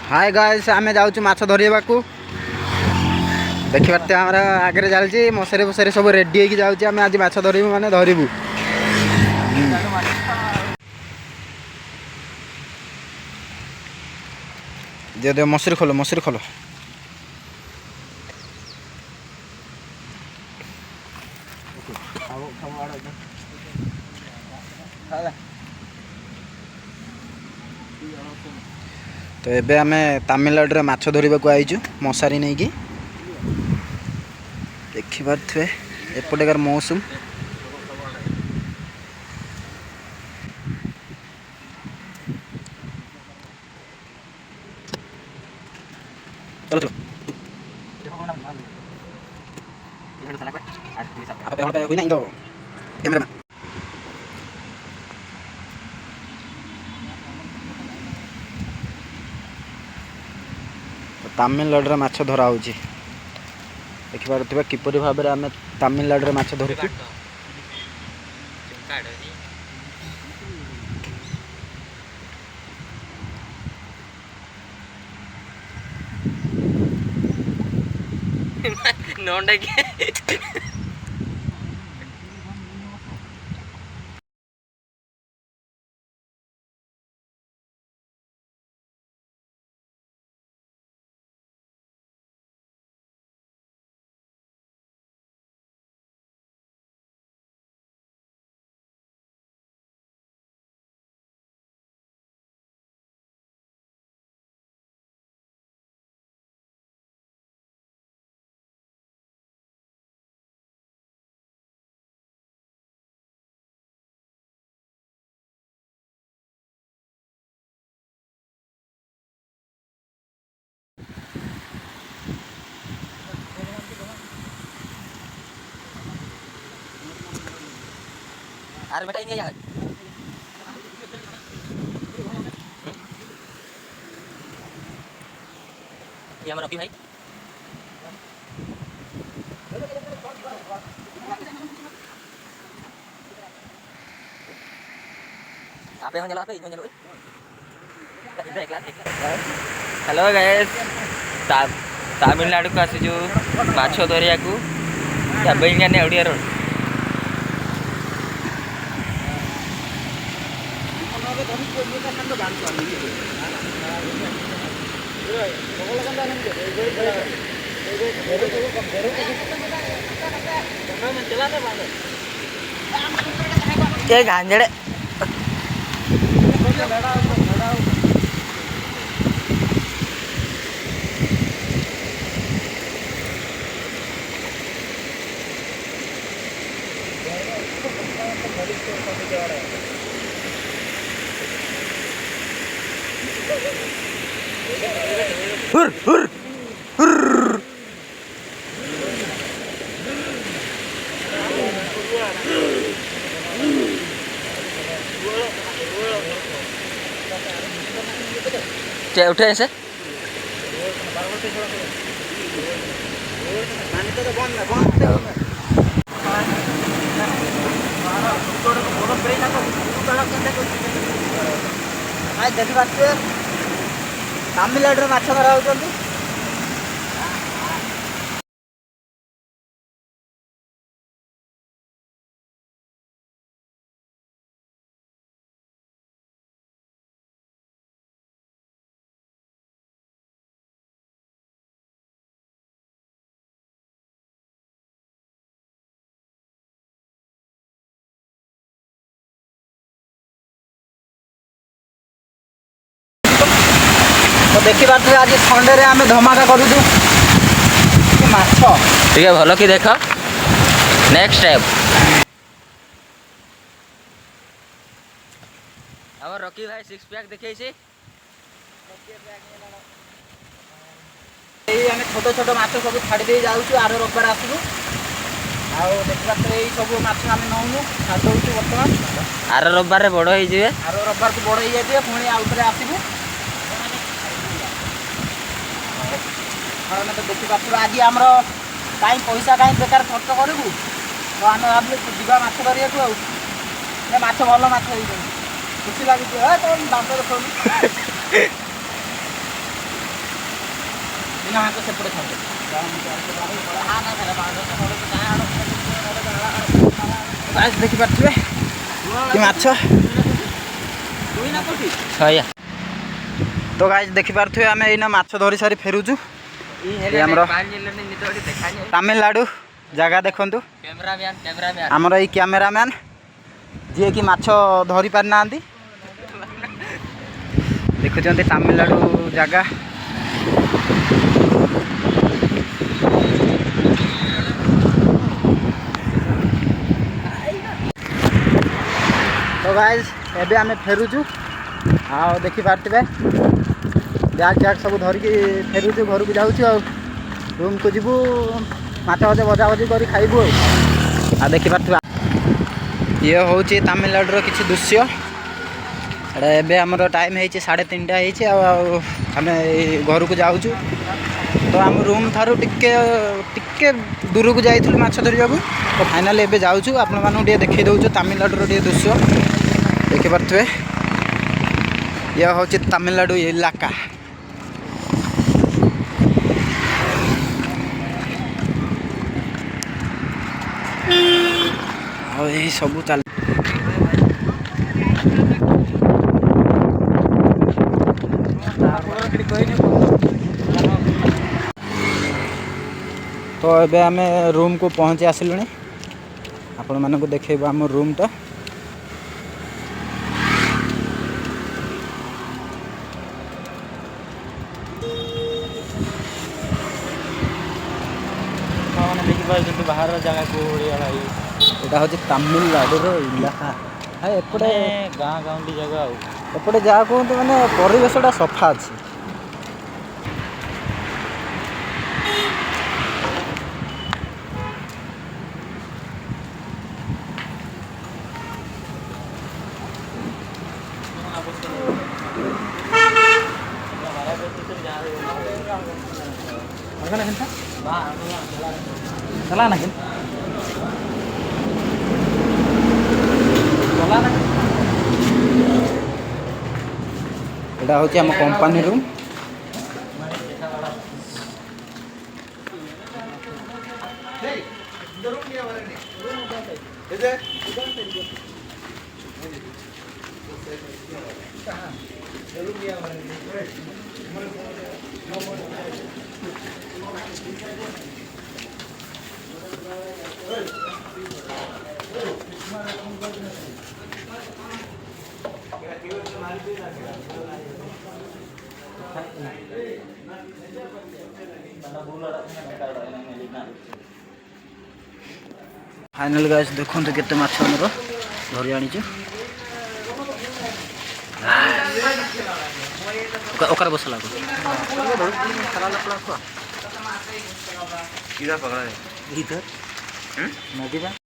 hi guys आमे जाउछु माछ धरिबा को देखिबाते हमरा आगे चलछि मसरे फसरे सब रेडी होई जाउछि आमे आज माछ धरिबु माने धरिबु दे दे मसरी खोलो तो एबे आमे तमिलनाडु रे माछ धरिबा को आइछु मसारी नै की देखि पारथ्वे एपटेकार मौसम चलो चलो तमिलनाडु रे माछ धरा होछि देखि पारथ्वे किपरि भाबे रे आमे तमिलनाडु रे माछ धरिछु नोंडे के अरे बेटा नहीं यार ये हमारा रफी भाई आप यहाँ चलो हेलो गाइस तमिलनाडु को आसी जो माछ धरिया को बेंगाने ओडिया रोड ये गांजड़े हुर हुर हुर क्या उठे ऐसे देखि पारथ्वे तमिलनाडु रे माछ धरा होउछन्ती तो देखि पारथ्वे आज संडे रे आमे धमाका करूछु कि माछ ठीक है भलो कि देख नेक्स्ट स्टेप अब रॉकी भाई सिक्स पैक देखे छी एई आमे छोटो छोटो माछ सब छाडी दे जाउछु आरो रबर आसुनु आ देखि पारथ्वे एई सब माछ आमे नौनु छाड दउछु वर्तमान आरो रविवार रे बड़ होई जिवे आरो रबर को बड़ होई जाय पुणी आउतरे आसीबु तो देखी पार्थ आज आम कहीं पैसा कहीं बेकार खर्च करूँ तो आम भाविले जीवा माछ धरिया माछ भल माछ खुशी लगे दाम गाँ को सेपटे छाड़ देखिपे कि माछ छया तो गाइस देखिपे आम एना माछ धरी सारी फेरुचु तमिलनाडु जगह देखु कैमरामैन आमर ये कैमरामैन जी कि माछ धरी पारि ना देखुं तमिलनाडु जगह तो गाइस एबे आमे फेरुचु आ देखि पारथिबे बैग जैग सब धरिकी फेरुचु घर को जाऊँ रूम को जीवु माछ भजा भजा भजी कर खाइबु आ देखि पारथिबे ये हूँ तमिलनाडुर किसी दृश्य एबे हमर टाइम है 3:30 आम घर को जाऊँ तो आम रूम थारू टिके दूर को जाइलु माछ धरिया तो फाइनाल एबे जाऊँ आपण मानू देखी दौचु तमिलनाडुर दृश्य देखि पारथिबे यह हूँ तमिलनाडु इलाका और यही सब चल तो एबे आमे रूम को पहुँची आसिलु आपण मानक देखेबो आम रूम टा बाहर जगह को यहाँ हूँ तमिलनाडुर इलाका है एपटे गाँ गाँवली जगह एपटे जहाँ कहते मैंने परिवेशटा सफा अच्छी चला ना एटा हूँ आम कंपानी रूम फाइनल गाइस देखो तो केते माछ हमर धरि आनी छ ओकर बस लागो किदा पकड़ा है इधर नदी में